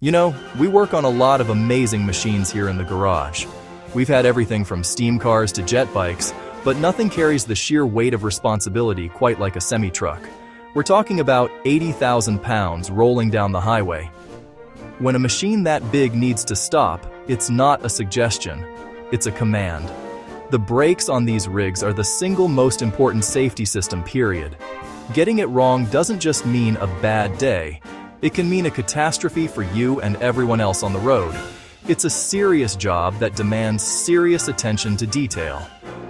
You know, we work on a lot of amazing machines here in the garage. We've had everything from steam cars to jet bikes, but nothing carries the sheer weight of responsibility quite like a semi-truck. We're talking about 80,000 pounds rolling down the highway. When a machine that big needs to stop, it's not a suggestion, it's a command. The brakes on these rigs are the single most important safety system, period. Getting it wrong doesn't just mean a bad day. It can mean a catastrophe for you and everyone else on the road. It's a serious job that demands serious attention to detail.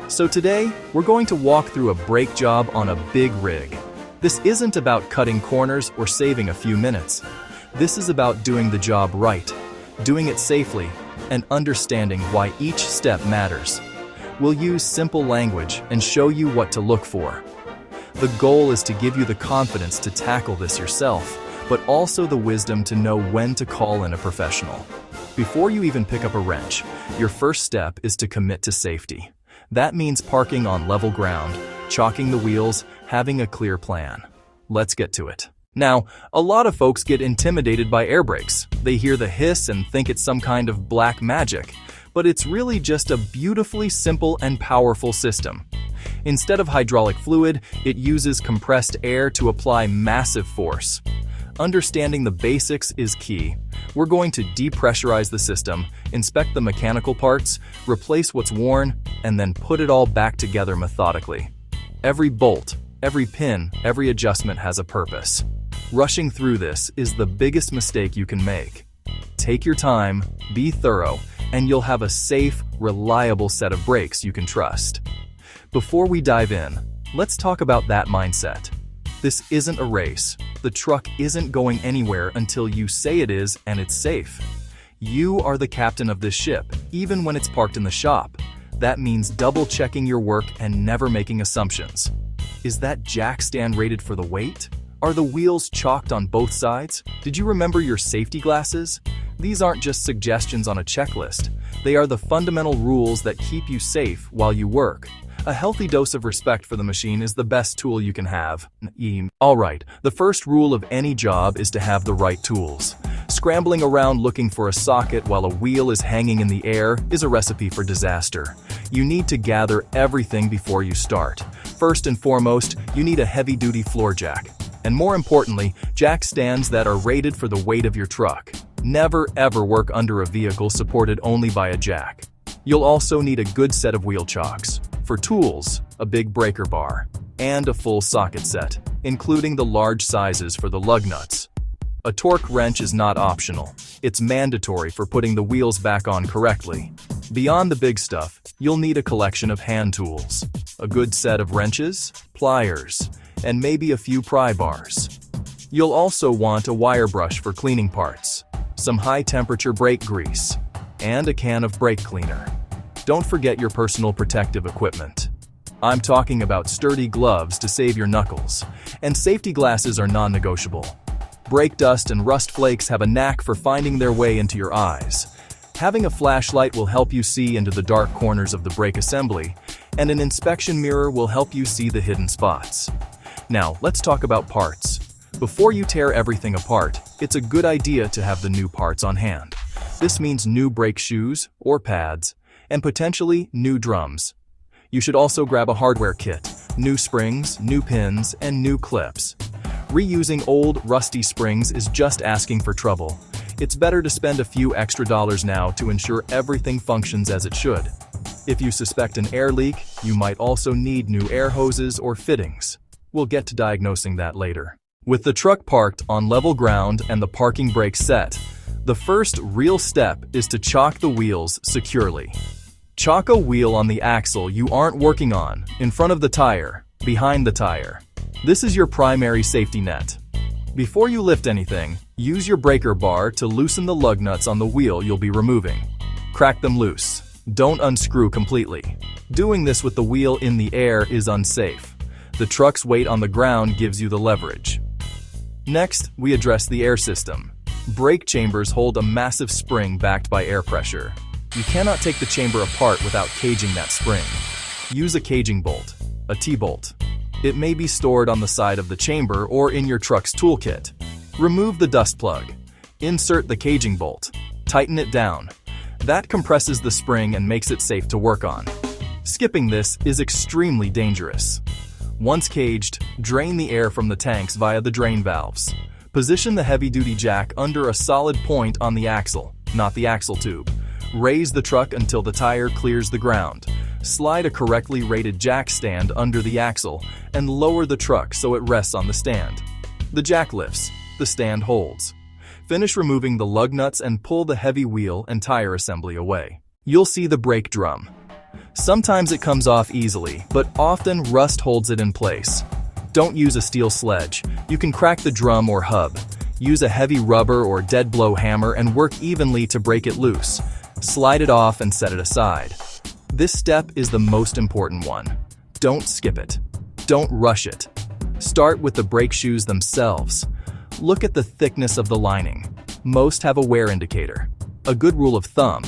So today, we're going to walk through a brake job on a big rig. This isn't about cutting corners or saving a few minutes. This is about doing the job right, doing it safely, and understanding why each step matters. We'll use simple language and show you what to look for. The goal is to give you the confidence to tackle this yourself, but also the wisdom to know when to call in a professional. Before you even pick up a wrench, your first step is to commit to safety. That means parking on level ground, chalking the wheels, having a clear plan. Let's get to it. Now, a lot of folks get intimidated by air brakes. They hear the hiss and think it's some kind of black magic, but it's really just a beautifully simple and powerful system. Instead of hydraulic fluid, it uses compressed air to apply massive force. Understanding the basics is key. We're going to depressurize the system, inspect the mechanical parts, replace what's worn, and then put it all back together methodically. Every bolt, every pin, every adjustment has a purpose. Rushing through this is the biggest mistake you can make. Take your time, be thorough, and you'll have a safe, reliable set of brakes you can trust. Before we dive in, let's talk about that mindset. This isn't a race. The truck isn't going anywhere until you say it is and it's safe. You are the captain of this ship, even when it's parked in the shop. That means double-checking your work and never making assumptions. Is that jack stand rated for the weight? Are the wheels chalked on both sides? Did you remember your safety glasses? These aren't just suggestions on a checklist. They are the fundamental rules that keep you safe while you work. A healthy dose of respect for the machine is the best tool you can have. Alright, the first rule of any job is to have the right tools. Scrambling around looking for a socket while a wheel is hanging in the air is a recipe for disaster. You need to gather everything before you start. First and foremost, you need a heavy-duty floor jack. And more importantly, jack stands that are rated for the weight of your truck. Never ever work under a vehicle supported only by a jack. You'll also need a good set of wheel chocks. For tools, a big breaker bar, and a full socket set, including the large sizes for the lug nuts. A torque wrench is not optional. It's mandatory for putting the wheels back on correctly. Beyond the big stuff, you'll need a collection of hand tools, a good set of wrenches, pliers, and maybe a few pry bars. You'll also want a wire brush for cleaning parts, some high-temperature brake grease, and a can of brake cleaner. Don't forget your personal protective equipment. I'm talking about sturdy gloves to save your knuckles, and safety glasses are non-negotiable. Brake dust and rust flakes have a knack for finding their way into your eyes. Having a flashlight will help you see into the dark corners of the brake assembly, and an inspection mirror will help you see the hidden spots. Now, let's talk about parts. Before you tear everything apart, it's a good idea to have the new parts on hand. This means new brake shoes or pads, and potentially new drums. You should also grab a hardware kit, new springs, new pins, and new clips. Reusing old, rusty springs is just asking for trouble. It's better to spend a few extra dollars now to ensure everything functions as it should. If you suspect an air leak, you might also need new air hoses or fittings. We'll get to diagnosing that later. With the truck parked on level ground and the parking brake set, the first real step is to chock the wheels securely. Chock a wheel on the axle you aren't working on, in front of the tire, behind the tire. This is your primary safety net. Before you lift anything, use your breaker bar to loosen the lug nuts on the wheel you'll be removing. Crack them loose. Don't unscrew completely. Doing this with the wheel in the air is unsafe. The truck's weight on the ground gives you the leverage. Next, we address the air system. Brake chambers hold a massive spring backed by air pressure. You cannot take the chamber apart without caging that spring. Use a caging bolt, a T-bolt. It may be stored on the side of the chamber or in your truck's toolkit. Remove the dust plug. Insert the caging bolt. Tighten it down. That compresses the spring and makes it safe to work on. Skipping this is extremely dangerous. Once caged, drain the air from the tanks via the drain valves. Position the heavy-duty jack under a solid point on the axle, not the axle tube. Raise the truck until the tire clears the ground. Slide a correctly rated jack stand under the axle and lower the truck so it rests on the stand. The jack lifts, the stand holds. Finish removing the lug nuts and pull the heavy wheel and tire assembly away. You'll see the brake drum. Sometimes it comes off easily, but often rust holds it in place. Don't use a steel sledge. You can crack the drum or hub. Use a heavy rubber or dead blow hammer and work evenly to break it loose. Slide it off and set it aside. This step is the most important one. Don't skip it. Don't rush it. Start with the brake shoes themselves. Look at the thickness of the lining. Most have a wear indicator. A good rule of thumb: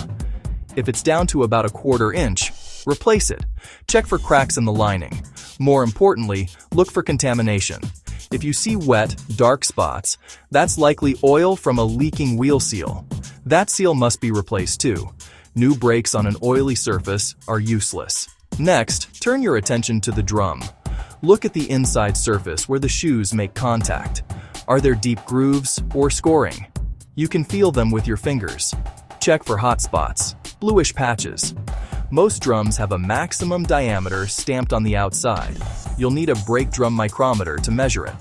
if it's down to about a 1/4 inch, replace it. Check for cracks in the lining. More importantly, look for contamination. If you see wet, dark spots, that's likely oil from a leaking wheel seal. That seal must be replaced too. New brakes on an oily surface are useless. Next, turn your attention to the drum. Look at the inside surface where the shoes make contact. Are there deep grooves or scoring? You can feel them with your fingers. Check for hot spots, bluish patches. Most drums have a maximum diameter stamped on the outside. You'll need a brake drum micrometer to measure it.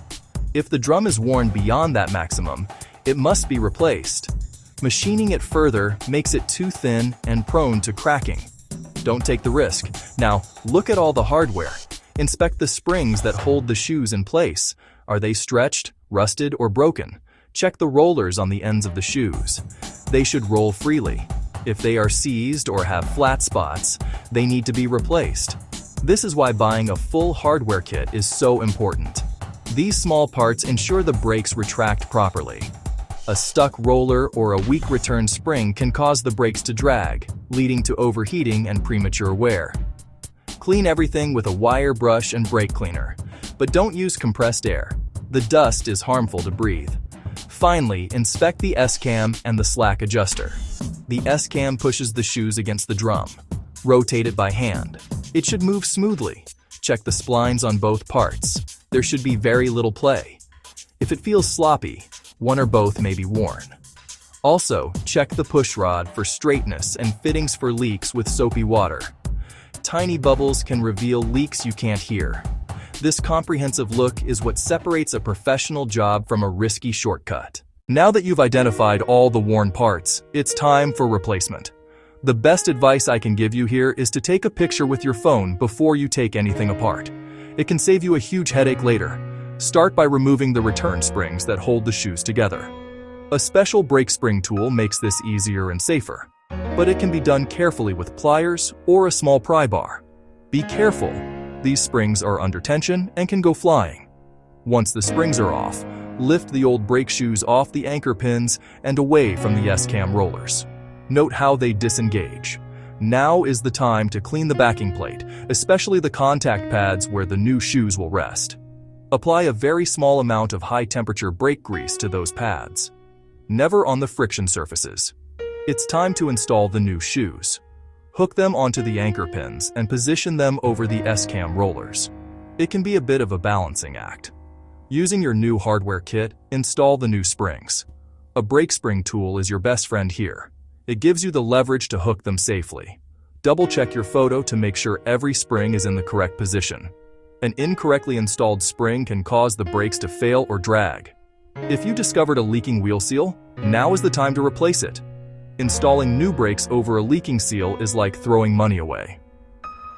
If the drum is worn beyond that maximum, it must be replaced. Machining it further makes it too thin and prone to cracking. Don't take the risk. Now, look at all the hardware. Inspect the springs that hold the shoes in place. Are they stretched, rusted, or broken? Check the rollers on the ends of the shoes. They should roll freely. If they are seized or have flat spots, they need to be replaced. This is why buying a full hardware kit is so important. These small parts ensure the brakes retract properly. A stuck roller or a weak return spring can cause the brakes to drag, leading to overheating and premature wear. Clean everything with a wire brush and brake cleaner, but don't use compressed air. The dust is harmful to breathe. Finally, inspect the S-cam and the slack adjuster. The S-cam pushes the shoes against the drum. Rotate it by hand. It should move smoothly. Check the splines on both parts. There should be very little play. If it feels sloppy, one or both may be worn. Also, check the push rod for straightness and fittings for leaks with soapy water. Tiny bubbles can reveal leaks you can't hear. This comprehensive look is what separates a professional job from a risky shortcut. Now that you've identified all the worn parts, it's time for replacement. The best advice I can give you here is to take a picture with your phone before you take anything apart. It can save you a huge headache later. Start by removing the return springs that hold the shoes together. A special brake spring tool makes this easier and safer, but it can be done carefully with pliers or a small pry bar. Be careful. These springs are under tension and can go flying. Once the springs are off, lift the old brake shoes off the anchor pins and away from the S-cam rollers. Note how they disengage. Now is the time to clean the backing plate, especially the contact pads where the new shoes will rest. Apply a very small amount of high-temperature brake grease to those pads. Never on the friction surfaces. It's time to install the new shoes. Hook them onto the anchor pins and position them over the S-cam rollers. It can be a bit of a balancing act. Using your new hardware kit, install the new springs. A brake spring tool is your best friend here. It gives you the leverage to hook them safely. Double-check your photo to make sure every spring is in the correct position. An incorrectly installed spring can cause the brakes to fail or drag. If you discovered a leaking wheel seal, now is the time to replace it. Installing new brakes over a leaking seal is like throwing money away.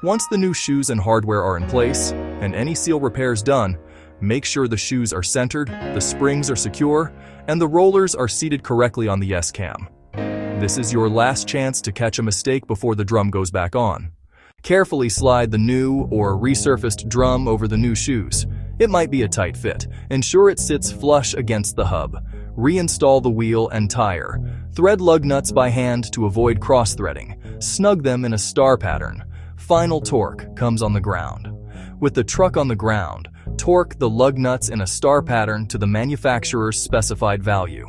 Once the new shoes and hardware are in place, and any seal repairs done, make sure the shoes are centered, the springs are secure, and the rollers are seated correctly on the S-cam. This is your last chance to catch a mistake before the drum goes back on. Carefully slide the new or resurfaced drum over the new shoes. It might be a tight fit. Ensure it sits flush against the hub. Reinstall the wheel and tire. Thread lug nuts by hand to avoid cross-threading. Snug them in a star pattern. Final torque comes on the ground. With the truck on the ground, Torque the lug nuts in a star pattern to the manufacturer's specified value.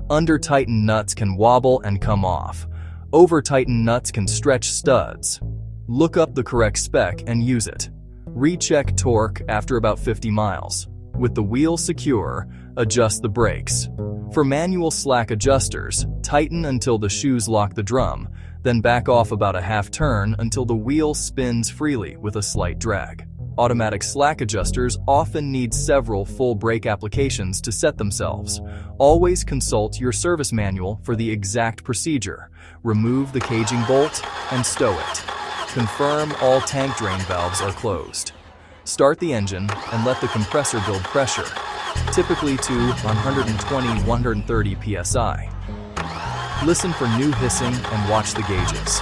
Under-tightened nuts can wobble and come off. Over-tightened nuts can stretch studs. Look up the correct spec and use it. Recheck torque after about 50 miles. With the wheel secure, adjust the brakes. For manual slack adjusters, tighten until the shoes lock the drum, then back off about a half turn until the wheel spins freely with a slight drag. Automatic slack adjusters often need several full brake applications to set themselves. Always consult your service manual for the exact procedure. Remove the caging bolt and stow it. Confirm all tank drain valves are closed. Start the engine and let the compressor build pressure, typically to 120-130 psi. Listen for new hissing and watch the gauges.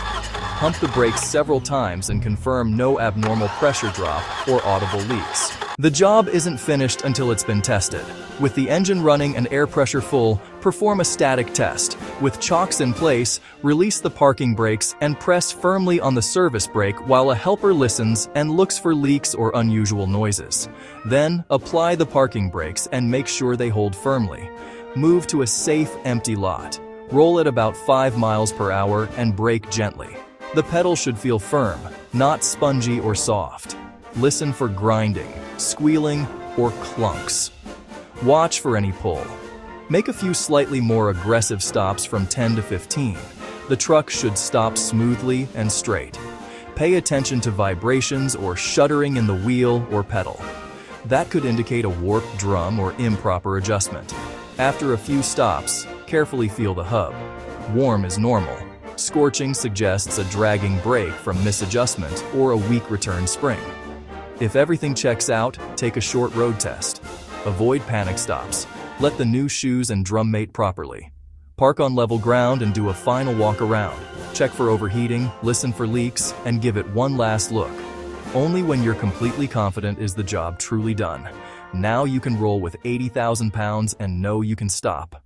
Pump the brakes several times and confirm no abnormal pressure drop or audible leaks. The job isn't finished until it's been tested. With the engine running and air pressure full, perform a static test. With chocks in place, release the parking brakes and press firmly on the service brake while a helper listens and looks for leaks or unusual noises. Then, apply the parking brakes and make sure they hold firmly. Move to a safe, empty lot. Roll at about 5 miles per hour and brake gently. The pedal should feel firm, not spongy or soft. Listen for grinding, squealing, or clunks. Watch for any pull. Make a few slightly more aggressive stops from 10 to 15. The truck should stop smoothly and straight. Pay attention to vibrations or shuddering in the wheel or pedal. That could indicate a warped drum or improper adjustment. After a few stops, carefully feel the hub. Warm is normal. Scorching suggests a dragging brake from misadjustment or a weak return spring. If everything checks out, take a short road test. Avoid panic stops. Let the new shoes and drum mate properly. Park on level ground and do a final walk around. Check for overheating, listen for leaks, and give it one last look. Only when you're completely confident is the job truly done. Now you can roll with 80,000 pounds and know you can stop.